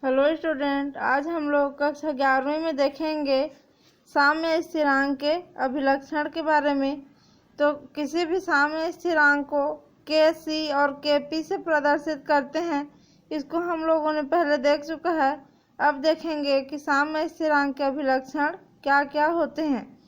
Hello student, आज हम लोग कक्षा 11वीं में देखेंगे साम्य स्थिरांक के अभिलक्षण के बारे में। तो किसी भी साम्य स्थिरांक को के सी और के पी से प्रदर्शित करते हैं। इसको हम लोगों ने पहले देख चुका है। अब देखेंगे कि साम्य स्थिरांक के अभिलक्षण क्या क्या होते हैं।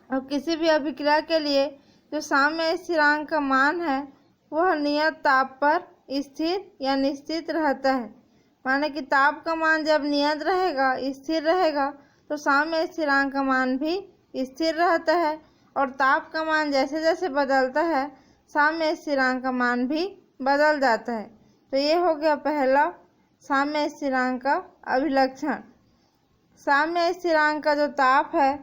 और किसी भी अभिक्रिया के लिए जो साम्य स्थिरांक का मान है वह नियत ताप पर स्थिर या निश्चित रहता है। माने कि ताप का मान जब नियत रहेगा, स्थिर रहेगा, तो साम्य स्थिरांक का मान भी स्थिर रहता है। और ताप का मान जैसे जैसे बदलता है साम्य स्थिरांक का मान भी बदल जाता है। तो ये हो गया पहला साम्य स्थिरांक का अभिलक्षण। साम्य स्थिरांक का जो ताप है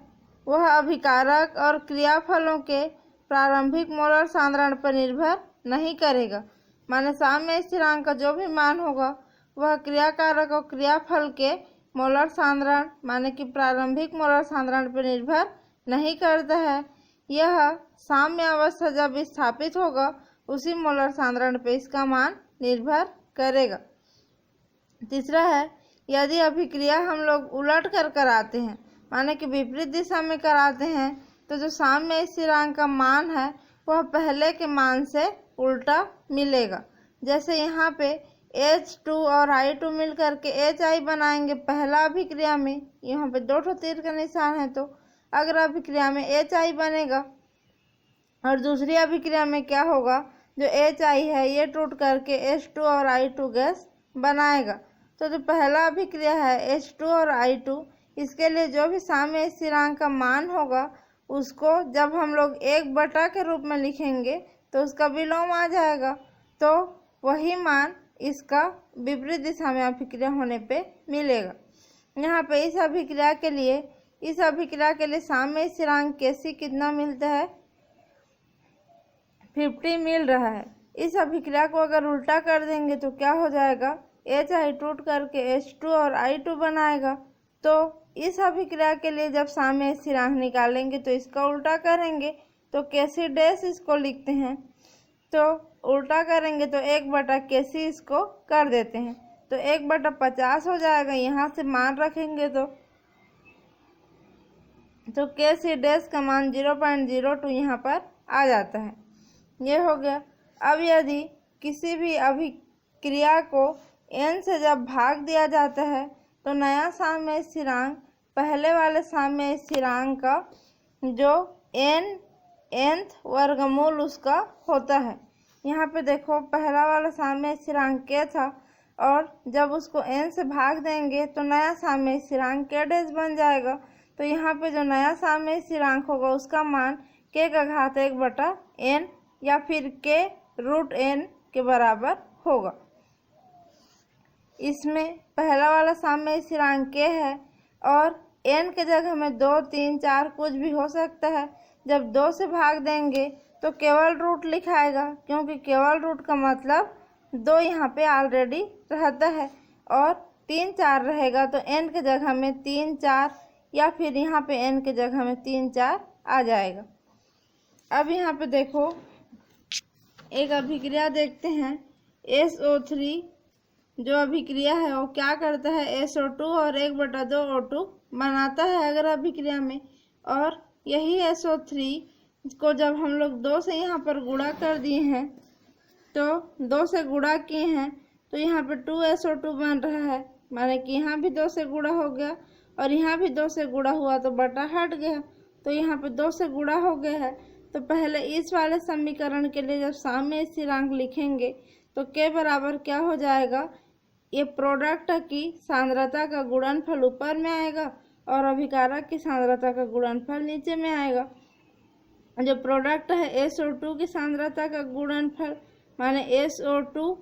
वह अभिकारक और क्रियाफलों के प्रारंभिक मोलर सांद्रण पर निर्भर नहीं करेगा। माने साम्य स्थिरांक का जो भी मान होगा वह क्रियाकारक और क्रियाफल के मोलर सांद्रण माने कि प्रारंभिक मोलर सांद्रण पर निर्भर नहीं करता है। यह साम्य अवस्था जब स्थापित होगा उसी मोलर सांद्रण पर इसका मान निर्भर करेगा। तीसरा है, यदि अभिक्रिया हम लोग उलट कर कराते हैं, माने कि विपरीत दिशा में कराते हैं, तो जो साम्य स्थिरांक का मान है वह पहले के मान से उल्टा मिलेगा। जैसे यहाँ पे H2 और I2 मिल करके HI बनाएंगे पहला अभिक्रिया में। यहाँ पे दो तीर का निशान है, तो अगर अभिक्रिया में HI बनेगा और दूसरी अभिक्रिया में क्या होगा, जो HI है ये टूट करके H2 और I2 गैस बनाएगा। तो जो पहला अभिक्रिया है H2 और I2, इसके लिए जो भी साम्य स्थिरांक का मान होगा उसको जब हम लोग 1/, के रूप में लिखेंगे तो उसका विलोम आ जाएगा। तो वही मान इसका विपरीत दिशा में अभिक्रिया होने पे मिलेगा। यहाँ पे इस अभिक्रिया के लिए साम्य स्थिरांक Kc कितना मिलता है, 50 मिल रहा है। इस अभिक्रिया को अगर उल्टा कर देंगे तो क्या हो जाएगा, HI टूट करके H2 और I2 बनाएगा। तो इस अभिक्रिया के लिए जब साम्य स्थिरांक निकालेंगे तो इसका उल्टा करेंगे, तो Kc डैश इसको लिखते हैं। तो उल्टा करेंगे तो 1/, Kc इसको कर देते हैं, तो 1/50 हो जाएगा। यहाँ से मान रखेंगे तो Kc डैश का मान 0.02 यहाँ पर आ जाता है। ये हो गया। अब यदि किसी भी अभिक्रिया को n से जब भाग दिया जाता है तो नया साम्य स्थिरांक पहले वाले साम्य स्थिरांक का जो nth वर्गमूल उसका होता है। यहाँ पे देखो पहला वाला साम्य स्थिरांक k था, और जब उसको n से भाग देंगे तो नया साम्य स्थिरांक k डैश बन जाएगा। तो यहाँ पे जो नया साम्य स्थिरांक होगा उसका मान k का घात 1/n या फिर k√n के बराबर होगा। इसमें पहला वाला साम्य स्थिरांक k है और n के जगह में 2, 3, 4 कुछ भी हो सकता है। जब 2 से भाग देंगे तो केवल रूट लिखाएगा, क्योंकि केवल रूट का मतलब 2 यहाँ पे ऑलरेडी रहता है, और 3, 4 रहेगा तो n के जगह में 3, 4 या फिर यहाँ पे n के जगह में 3, 4 आ जाएगा। अब यहाँ पे देखो एक अभिक्रिया देखते हैं। SO3 जो अभिक्रिया है वो क्या करता है, SO2 और 1/2 O2 बनाता है अगर अभिक्रिया में। और यही SO3 को जब हम लोग 2 से यहाँ पर गुणा कर दिए हैं, तो 2 से गुणा किए हैं तो यहाँ पे 2SO2 बन रहा है। माने कि यहाँ भी 2 से गुणा हो गया और यहाँ भी 2 से गुणा हुआ तो बटा हट गया, तो यहाँ पे 2 से गुणा हो गया है। तो पहले इस वाले समीकरण के लिए जब साम्य स्थिरांक लिखेंगे तो k बराबर क्या हो जाएगा, ये प्रोडक्ट की सांद्रता का गुणनफल ऊपर में आएगा और अभिकारक की सांद्रता का गुणनफल नीचे में आएगा। जो प्रोडक्ट है SO2 की सांद्रता का गुणनफल माने SO2,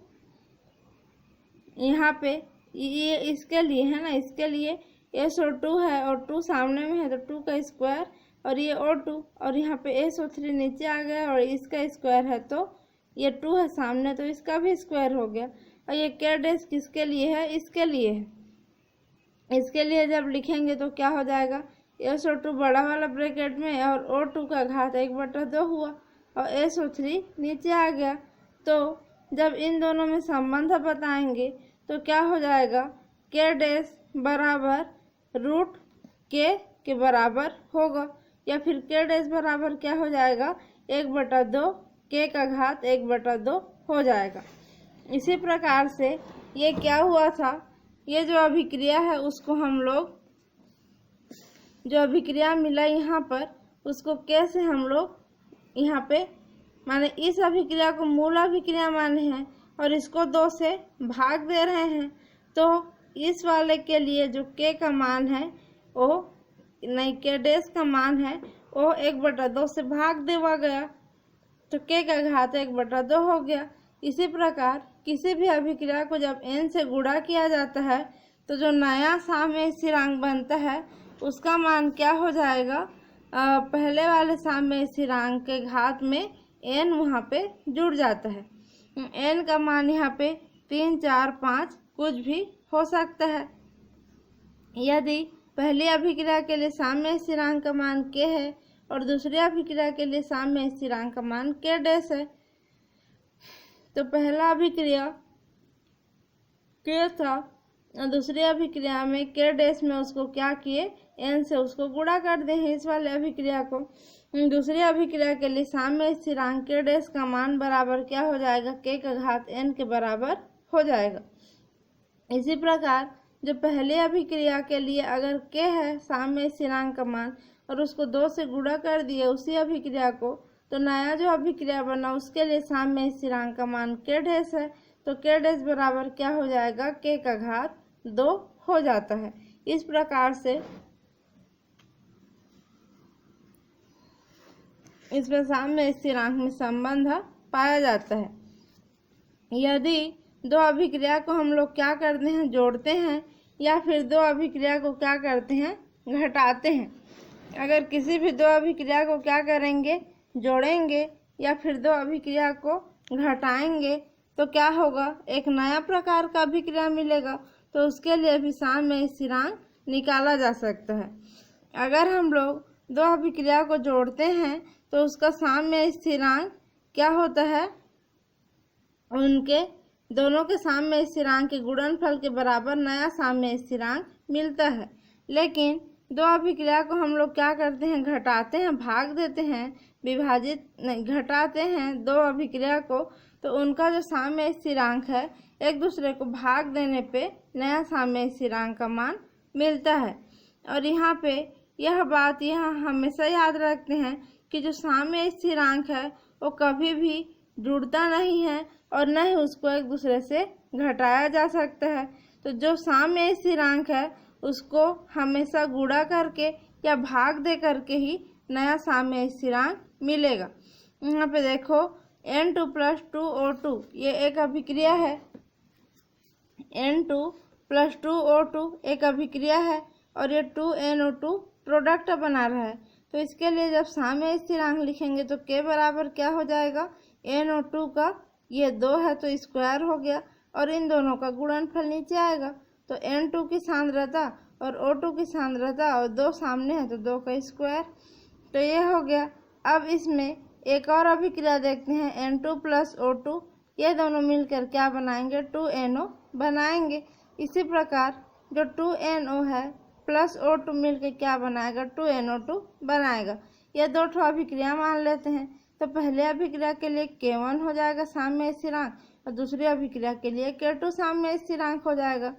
यहाँ पे ये इसके लिए है ना, इसके लिए SO2 है और 2 सामने में है तो 2 का स्क्वायर, और ये O2 और यहाँ पे SO3 नीचे आ गया और इसका स्क्वायर है तो ये 2 है सामने तो इसका भी स्क्वायर हो गया। और ये k डैश किसके लिए है, इसके लिए है। इसके लिए जब लिखेंगे तो क्या हो जाएगा, SO2 बड़ा वाला ब्रैकेट में और O2 का घात 1/2 हुआ और SO3 नीचे आ गया। तो जब इन दोनों में संबंध बताएंगे तो क्या हो जाएगा, के डैश बराबर रूट के बराबर होगा, या फिर के डैश बराबर क्या हो जाएगा, 1/2 के का घात 1/2 हो जाएगा। इसी प्रकार से ये क्या हुआ था, ये जो अभिक्रिया है उसको हम लोग, जो अभिक्रिया मिला यहाँ पर, उसको कैसे हम लोग यहाँ पे माने इस अभिक्रिया को मूल अभिक्रिया माने हैं और इसको 2 से भाग दे रहे हैं। तो इस वाले के लिए जो के का मान है वो नहीं, के डैश का मान है वो 1/2 से भाग देवा गया, तो के का घात 1/2 हो गया। इसी प्रकार किसी भी अभिक्रिया को जब n से गुणा किया जाता है तो जो नया साम्य स्थिरांक बनता है उसका मान क्या हो जाएगा, पहले वाले साम्य स्थिरांक के घात में n वहाँ पे जुड़ जाता है। n का मान यहाँ पे 3, 4, 5 कुछ भी हो सकता है। यदि पहली अभिक्रिया के लिए साम्य स्थिरांक का मान k है और दूसरी अभिक्रिया के लिए साम्य स्थिरांक का मान k डैश है, तो पहला अभिक्रिया k था, दूसरी अभिक्रिया में k डैश में उसको क्या किए, n से उसको गुणा कर दे हैं इस वाले अभिक्रिया को। दूसरी अभिक्रिया के लिए साम्य स्थिरांक k डैश का मान बराबर क्या हो जाएगा, k का घात n के बराबर हो जाएगा। इसी प्रकार जो पहले अभिक्रिया के लिए अगर k है साम्य स्थिरांक का मान और उसको 2 से गुणा कर दिए उसी अभिक्रिया को, तो नया जो अभिक्रिया बना उसके लिए साम्य स्थिरांक का मान k डैश है, तो k डैश बराबर क्या हो जाएगा, k का घात 2 हो जाता है। इस प्रकार से इसमें साम्य स्थिरांक में संबंध पाया जाता है। यदि दो अभिक्रिया को हम लोग क्या करते हैं, जोड़ते हैं, या फिर दो अभिक्रिया को क्या करते हैं, घटाते हैं। अगर किसी भी दो अभिक्रिया को क्या करेंगे, जोड़ेंगे या फिर दो अभिक्रिया को घटाएंगे तो क्या होगा, एक नया प्रकार का अभिक्रिया मिलेगा। तो उसके लिए भी साम्य स्थिरांक निकाला जा सकता है। अगर हम लोग दो अभिक्रिया को जोड़ते हैं तो उसका साम्य स्थिरांक क्या होता है, उनके दोनों के साम्य स्थिरांक के गुणनफल के बराबर नया साम्य स्थिरांक मिलता है। लेकिन दो अभिक्रिया को हम लोग क्या करते हैं, घटाते हैं, भाग देते हैं, विभाजित नहीं, घटाते हैं दो अभिक्रिया को, तो उनका जो साम्य स्थिरांक है एक दूसरे को भाग देने पे नया साम्य स्थिरांक का मान मिलता है। और यहाँ पे यह बात यहाँ हमेशा याद रखते हैं कि जो साम्य स्थिरांक है वो कभी भी जुड़ता नहीं है और न ही उसको एक दूसरे से घटाया जा सकता है। तो जो साम्य स्थिरांक है उसको हमेशा गुणा करके या भाग दे करके ही नया साम्य स्थिरांक मिलेगा। यहाँ पे देखो N2 + 2O2 ये एक अभिक्रिया है, N2 + 2O2 एक अभिक्रिया है और ये 2NO2 प्रोडक्ट बना रहा है। तो इसके लिए जब साम्य स्थिरांक लिखेंगे तो k बराबर क्या हो जाएगा, NO2 का ये 2 है तो स्क्वायर हो गया और इन दोनों का गुणनफल नीचे आएगा। तो N2 की सांद्रता और O2 की सांद्रता और 2 सामने है तो 2 का स्क्वायर, तो ये हो गया। अब इसमें एक और अभिक्रिया देखते हैं, N2 + O2 ये दोनों मिलकर क्या बनाएंगे, 2NO बनाएंगे। इसी प्रकार जो 2NO है प्लस O2 मिलकर क्या बनाएगा, 2NO2 बनाएगा। ये दो ठो अभिक्रिया मान लेते हैं। तो पहले अभिक्रिया के लिए K1 हो जाएगा साम्य स्थिरांक और दूसरी अभिक्रिया के लिए K2 साम्य स्थिरांक हो जाएगा।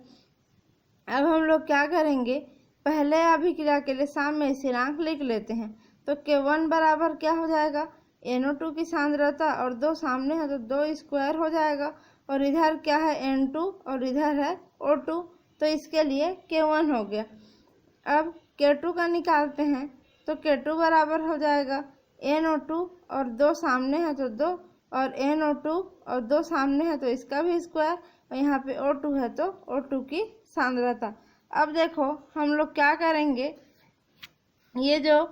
अब हम लोग क्या करेंगे, पहले अभिक्रिया के लिए साम्य स्थिरांक लिख लेते हैं। तो K1 बराबर क्या हो जाएगा, NO2 की सांद्रता और 2 सामने है तो 2 स्क्वायर हो जाएगा और इधर क्या है N2 और इधर है O2, तो इसके लिए K1 हो गया। अब K2 का निकालते हैं तो K2 बराबर हो जाएगा NO2 और 2 सामने है तो 2 और NO2 और 2 सामने है तो इसका भी स्क्वायर और यहाँ पे O2 है तो O2 की सांद्रता। अब देखो हम लोग क्या करेंगे, ये जो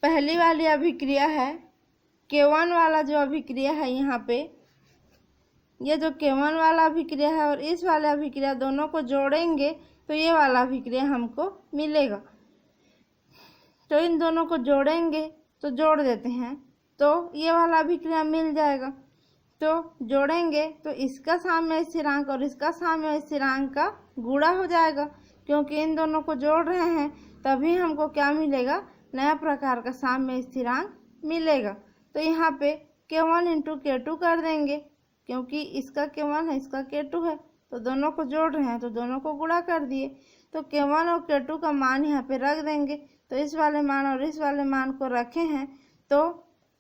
पहली वाली अभिक्रिया है K1 वाला जो अभिक्रिया है, यहाँ पे ये जो K1 वाला अभिक्रिया है और इस वाला अभिक्रिया दोनों को जोड़ेंगे तो ये वाला अभिक्रिया हमको मिलेगा। तो इन दोनों को जोड़ेंगे तो जोड़ देते हैं तो ये वाला अभिक्रिया मिल जाएगा। तो जोड़ेंगे तो इसका साम्य स्थिरांक और इसका साम्य स्थिरांक का गुणा हो जाएगा, क्योंकि इन दोनों को जोड़ रहे हैं तभी हमको क्या मिलेगा, नया प्रकार का साम्य स्थिरांक मिलेगा। तो यहाँ पे K1 × K2 कर देंगे, क्योंकि इसका K1 है इसका K2 है, तो दोनों को जोड़ रहे हैं तो दोनों को गुणा कर दिए। तो K1 और K2 का मान यहाँ पे रख देंगे। तो इस वाले मान और इस वाले मान को रखे हैं। तो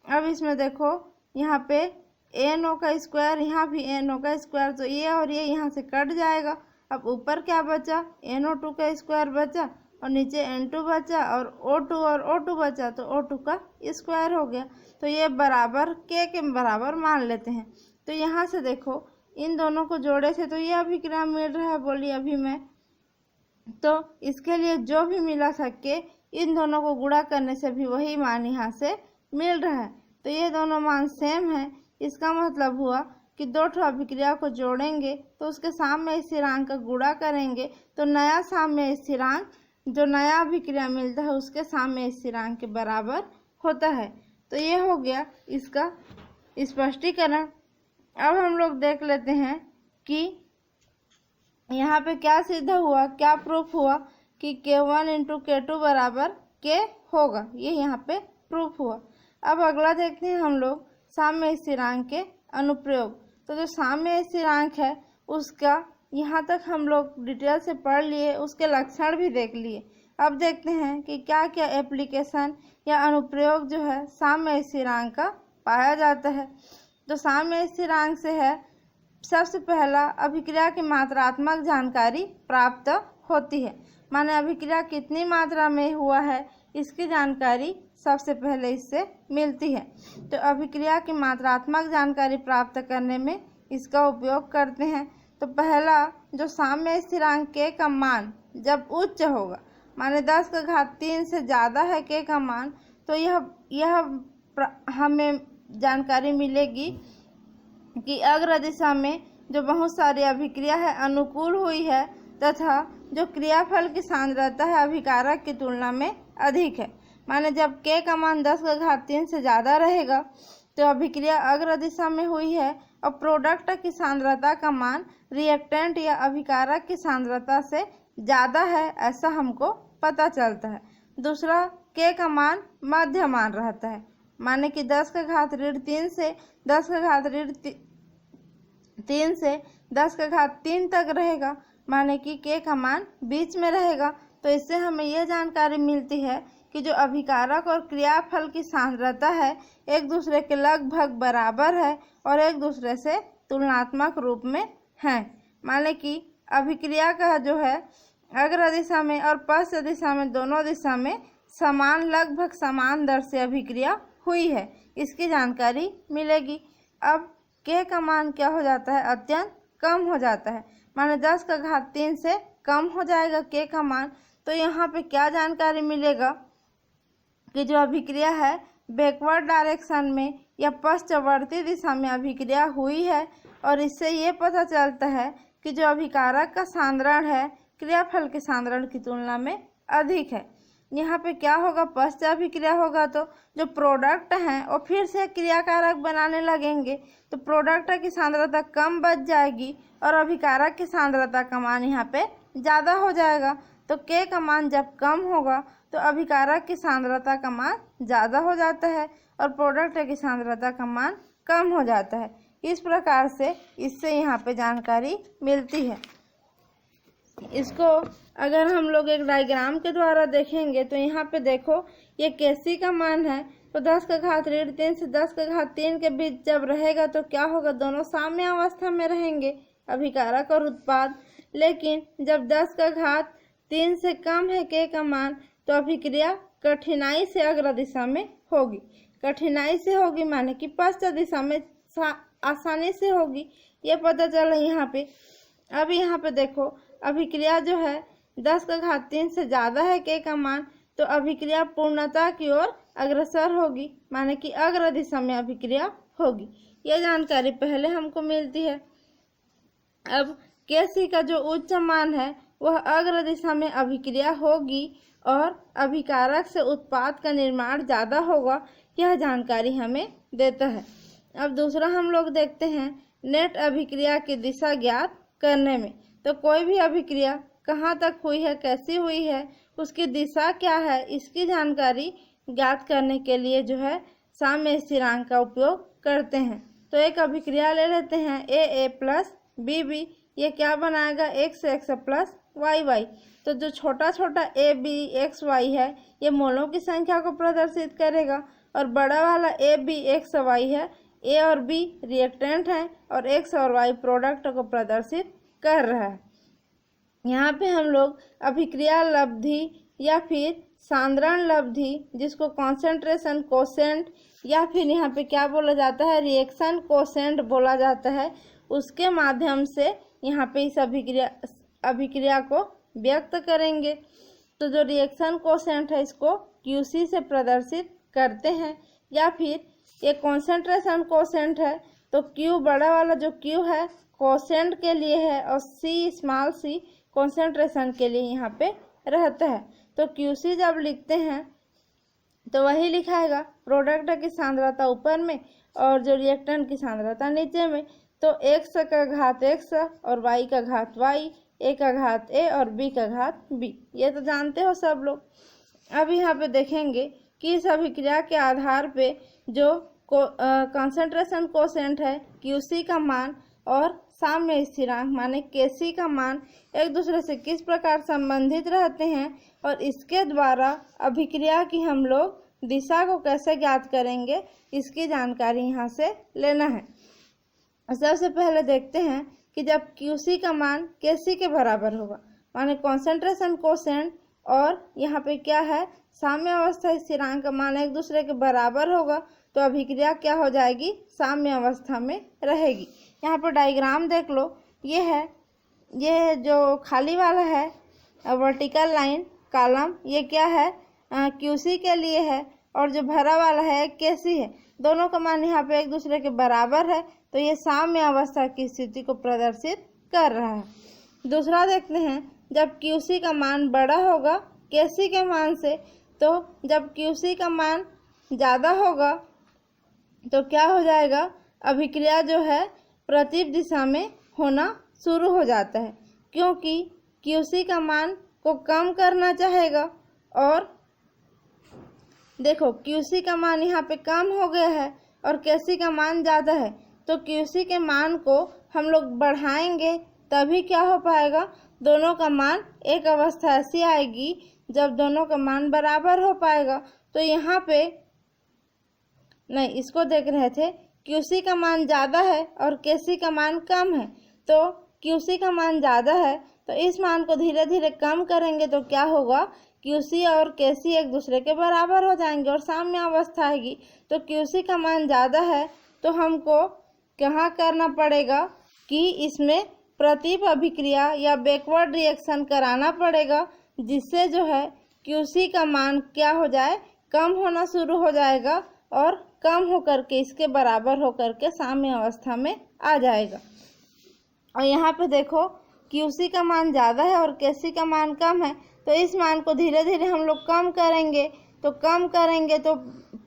अब इसमें देखो यहाँ पे NO का स्क्वायर, यहाँ भी NO का स्क्वायर, तो ये और ये यहाँ से कट जाएगा। अब ऊपर क्या बचा, NO2 का स्क्वायर बचा और नीचे N2 बचा और O2 और O2 बचा, तो O2 का स्क्वायर हो गया। तो ये बराबर K के बराबर मान लेते हैं। तो यहाँ से देखो इन दोनों को जोड़े थे तो ये अभिक्रिया मिल रहा है, बोली अभी मैं, तो इसके लिए जो भी मिला था K, इन दोनों को गुणा करने से भी वही मान यहाँ से मिल रहा है। तो ये दोनों मान सेम है। इसका मतलब हुआ कि दो ठो अभिक्रिया को जोड़ेंगे तो उसके साम्य स्थिरांक का गुणा करेंगे तो नया साम्य स्थिरांक जो नया अभिक्रिया मिलता है उसके साम्य स्थिरांक के बराबर होता है। तो ये हो गया इसका स्पष्टीकरण। अब हम लोग देख लेते हैं कि यहाँ पे क्या सिद्ध हुआ, क्या प्रूफ हुआ कि K1 × K2 बराबर K होगा, ये यहाँ पे प्रूफ हुआ। अब अगला देखते हैं हम लोग साम्य स्थिरांक के अनुप्रयोग। तो जो साम्य स्थिरांक है उसका यहाँ तक हम लोग डिटेल से पढ़ लिए, उसके लक्षण भी देख लिए। अब देखते हैं कि क्या क्या एप्लीकेशन या अनुप्रयोग जो है साम्य स्थिरांक का पाया जाता है। तो साम्य स्थिरांक से है, सबसे पहला अभिक्रिया की मात्रात्मक जानकारी प्राप्त होती है, माने अभिक्रिया कितनी मात्रा में हुआ है इसकी जानकारी सबसे पहले इससे मिलती है। तो अभिक्रिया की मात्रात्मक जानकारी प्राप्त करने में इसका उपयोग करते हैं। तो पहला जो साम्य स्थिरांक K का मान जब उच्च होगा, माने 10⁻³ से ज़्यादा है K का मान, तो यह हमें जानकारी मिलेगी कि अग्र दिशा में जो बहुत सारी अभिक्रिया है अनुकूल हुई है तथा जो क्रियाफल की सांद्रता है अभिकारक की तुलना में अधिक है। माने जब K का मान 10⁻³ से ज़्यादा रहेगा तो अभिक्रिया अग्र दिशा में हुई है और प्रोडक्ट की सांद्रता का मान रिएक्टेंट या अभिकारक की सांद्रता से ज़्यादा है, ऐसा हमको पता चलता है। दूसरा, K का मान मध्य मान रहता है, माने कि 10⁻³ से 10⁻³ तक रहेगा, माने कि K का मान बीच में रहेगा। तो इससे हमें यह जानकारी मिलती है कि जो अभिकारक और क्रियाफल की सांद्रता है एक दूसरे के लगभग बराबर है और एक दूसरे से तुलनात्मक रूप में है। माने कि अभिक्रिया का जो है अग्र दिशा में और पश्चिम दिशा में दोनों दिशा में समान लगभग समान दर से अभिक्रिया हुई है, इसकी जानकारी मिलेगी। अब K का मान क्या हो जाता है, अत्यंत कम हो जाता है, माने 10⁻³ से कम हो जाएगा K का मान। तो यहाँ पे क्या जानकारी मिलेगा कि जो अभिक्रिया है बैकवर्ड डायरेक्शन में या पश्चवर्ती दिशा में अभिक्रिया हुई है, और इससे ये पता चलता है कि जो अभिकारक का सांद्रण है क्रियाफल के सांद्रण की तुलना में अधिक है। यहाँ पे क्या होगा, पश्च अभिक्रिया होगा तो जो प्रोडक्ट हैं वो फिर से क्रियाकारक बनाने लगेंगे, तो प्रोडक्ट की सांद्रता कम बच जाएगी और अभिकारक की सांद्रता का मान यहाँ पे ज़्यादा हो जाएगा। तो K का मान जब कम होगा तो अभिकारक की सांद्रता का मान ज़्यादा हो जाता है और प्रोडक्ट की सांद्रता का मान कम हो जाता है। इस प्रकार से इससे यहाँ पे जानकारी मिलती है। इसको अगर हम लोग एक डायग्राम के द्वारा देखेंगे तो यहाँ पे देखो ये Kc का मान है, तो 10⁻³ से 10⁻³ के बीच जब रहेगा तो क्या होगा, दोनों साम्य अवस्था में रहेंगे अभिकारक और उत्पाद। लेकिन जब 10⁻³ से कम है K का मान तो अभिक्रिया कठिनाई से अग्र दिशा में होगी। कठिनाई से होगी माने कि पश्चिम दिशा में आसानी से होगी, ये पता चला यहाँ पे। अब यहाँ पे देखो अभिक्रिया जो है 10⁻³ से ज़्यादा है K का मान, तो अभिक्रिया पूर्णता की ओर अग्रसर होगी, माने कि अग्र दिशा में अभिक्रिया होगी। ये जानकारी पहले हमको मिलती है। अब Kc का जो उच्च मान है वह अग्र दिशा में अभिक्रिया होगी और अभिकारक से उत्पाद का निर्माण ज़्यादा होगा, यह जानकारी हमें देता है। अब दूसरा हम लोग देखते हैं नेट अभिक्रिया की दिशा ज्ञात करने में। तो कोई भी अभिक्रिया कहाँ तक हुई है, कैसी हुई है, उसकी दिशा क्या है, इसकी जानकारी ज्ञात करने के लिए जो है साम्य स्थिरांक का उपयोग करते हैं। तो एक अभिक्रिया ले लेते हैं ए प्लस बी, ये क्या बनाएगा एक्स प्लस वाई। तो जो छोटा छोटा ए बी एक्स वाई है ये मोलों की संख्या को प्रदर्शित करेगा, और बड़ा वाला ए बी एक्स वाई है, ए और बी रिएक्टेंट हैं और एक्स और वाई प्रोडक्ट को प्रदर्शित कर रहा है। यहाँ पे हम लोग अभिक्रिया लब्धि या फिर सांद्रण लब्धि, जिसको कॉन्सेंट्रेशन कोसेंट या फिर यहाँ पे क्या बोला जाता है रिएक्शन कोसेंट बोला जाता है, उसके माध्यम से यहाँ पे इस अभिक्रिया को व्यक्त करेंगे। तो जो रिएक्शन कोसेंट है इसको क्यूसी से प्रदर्शित करते हैं, या फिर ये कॉन्सेंट्रेशन कोसेंट है तो क्यू बड़ा वाला जो क्यू है कोसेंट के लिए है और सी स्मॉल सी कॉन्सेंट्रेशन के लिए यहाँ पे रहता है। तो क्यूसी जब लिखते हैं तो वही लिखाएगा प्रोडक्ट की सांद्रता ऊपर में और जो रिएक्टेंट की सांद्रता नीचे में। तो एक्स का घात एक्स और वाई का घात वाई, ए का घात ए और बी का घात बी, ये तो जानते हो सब लोग। अब यहाँ पे देखेंगे कि इस अभिक्रिया के आधार पे जो कंसंट्रेशन कोसेंट है क्यूसी का मान और साम्य स्थिरांक माने केसी का मान एक दूसरे से किस प्रकार संबंधित रहते हैं, और इसके द्वारा अभिक्रिया की हम लोग दिशा को कैसे ज्ञात करेंगे, इसकी जानकारी यहाँ से लेना है। सबसे पहले देखते हैं कि जब क्यूसी का मान केसी के बराबर होगा, माने कॉन्सेंट्रेशन कोसेंट और यहाँ पे क्या है साम्य अवस्था स्थिरांक का मान एक दूसरे के बराबर होगा, तो अभिक्रिया क्या हो जाएगी साम्य अवस्था में रहेगी। यहाँ पर डायग्राम देख लो, ये जो खाली वाला है वर्टिकल लाइन कॉलम, ये क्या है क्यूसी के लिए है, और जो भरा वाला है केसी है। दोनों का मान यहाँ पे एक दूसरे के बराबर है, तो ये साम्य अवस्था की स्थिति को प्रदर्शित कर रहा है। दूसरा देखते हैं जब क्यूसी का मान बड़ा होगा केसी के मान से, तो जब क्यूसी का मान ज़्यादा होगा तो क्या हो जाएगा अभिक्रिया जो है प्रतिप दिशा में होना शुरू हो जाता है, क्योंकि क्यूसी का मान को कम करना चाहेगा। और देखो क्यूसी का मान यहाँ पे कम हो गया है और केसी का मान ज़्यादा है, तो क्यूसी के मान को हम लोग बढ़ाएंगे तभी क्या हो पाएगा, दोनों का मान एक अवस्था ऐसी आएगी जब दोनों का मान बराबर हो पाएगा। तो यहाँ पे नहीं, इसको देख रहे थे क्यूसी का मान ज़्यादा है और केसी का मान कम है, तो क्यूसी का मान ज़्यादा है तो इस मान को धीरे धीरे कम करेंगे तो क्या होगा क्यूसी और केसी एक दूसरे के बराबर हो जाएंगे और साम्य अवस्था आएगी। तो क्यूसी का मान ज़्यादा है तो हमको क्या करना पड़ेगा कि इसमें प्रतिप अभिक्रिया या बैकवर्ड रिएक्शन कराना पड़ेगा, जिससे जो है क्यूसी का मान क्या हो जाए कम होना शुरू हो जाएगा और कम होकर के इसके बराबर होकर के साम्य अवस्था में आ जाएगा। और यहाँ पे देखो क्यूसी का मान ज़्यादा है और केसी का मान कम है, तो इस मान को धीरे धीरे हम लोग कम करेंगे तो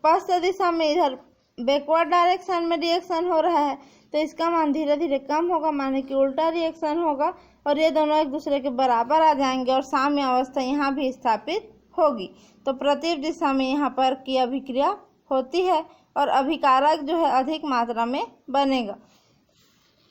पश्च दिशा में इधर बैकवर्ड डायरेक्शन में रिएक्शन हो रहा है, तो इसका मान धीरे धीरे कम होगा, माने कि उल्टा रिएक्शन होगा और ये दोनों एक दूसरे के बराबर आ जाएंगे और साम्य अवस्था यहाँ भी स्थापित होगी। तो प्रतिप दिशा में यहाँ पर की अभिक्रिया होती है और अभिकारक जो है अधिक मात्रा में बनेगा।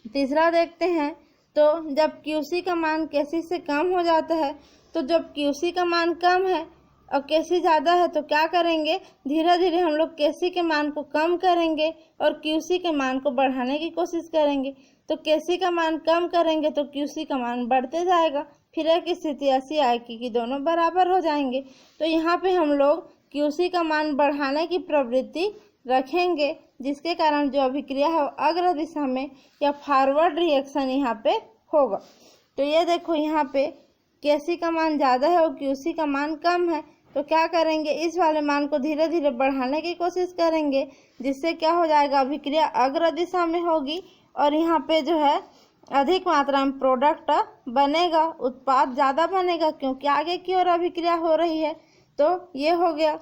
तीसरा देखते हैं, तो जब क्यूसी का मान केसी से कम हो जाता है, तो जब क्यूसी का मान कम है और केसी ज़्यादा है तो क्या करेंगे, धीरे धीरे हम लोग केसी के मान को कम करेंगे और क्यूसी के मान को बढ़ाने की कोशिश करेंगे। तो केसी का मान कम करेंगे तो क्यूसी का मान बढ़ते जाएगा, फिर एक स्थिति ऐसी आएगी कि दोनों बराबर हो जाएंगे। तो यहाँ पे हम लोग क्यूसी का मान बढ़ाने की प्रवृत्ति रखेंगे, जिसके कारण जो अभिक्रिया है अग्र दिशा में या फॉरवर्ड रिएक्शन यहाँ पे होगा। तो ये देखो यहाँ पे केसी का मान ज़्यादा है और क्यूसी का मान कम है, तो क्या करेंगे इस वाले मान को धीरे धीरे बढ़ाने की कोशिश करेंगे, जिससे क्या हो जाएगा अभिक्रिया अग्र दिशा में होगी और यहाँ पे जो है अधिक मात्रा में प्रोडक्ट बनेगा, उत्पाद ज़्यादा बनेगा क्योंकि आगे की ओर अभिक्रिया हो रही है। तो ये हो गया।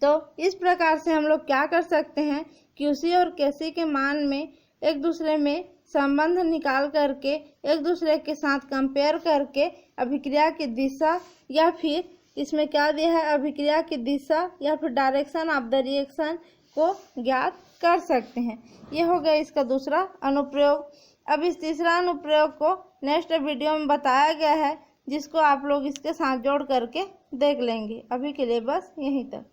तो इस प्रकार से हम लोग क्या कर सकते हैं, QC और KC के मान में एक दूसरे में संबंध निकाल करके एक दूसरे के साथ कंपेयर करके अभिक्रिया की दिशा या फिर इसमें क्या दिया है, अभिक्रिया की दिशा या फिर डायरेक्शन ऑफ द रिएक्शन को ज्ञात कर सकते हैं। ये हो गया इसका दूसरा अनुप्रयोग। अब इस तीसरा अनुप्रयोग को नेक्स्ट वीडियो में बताया गया है, जिसको आप लोग इसके साथ जोड़ करके देख लेंगे। अभी के लिए बस यहीं तक।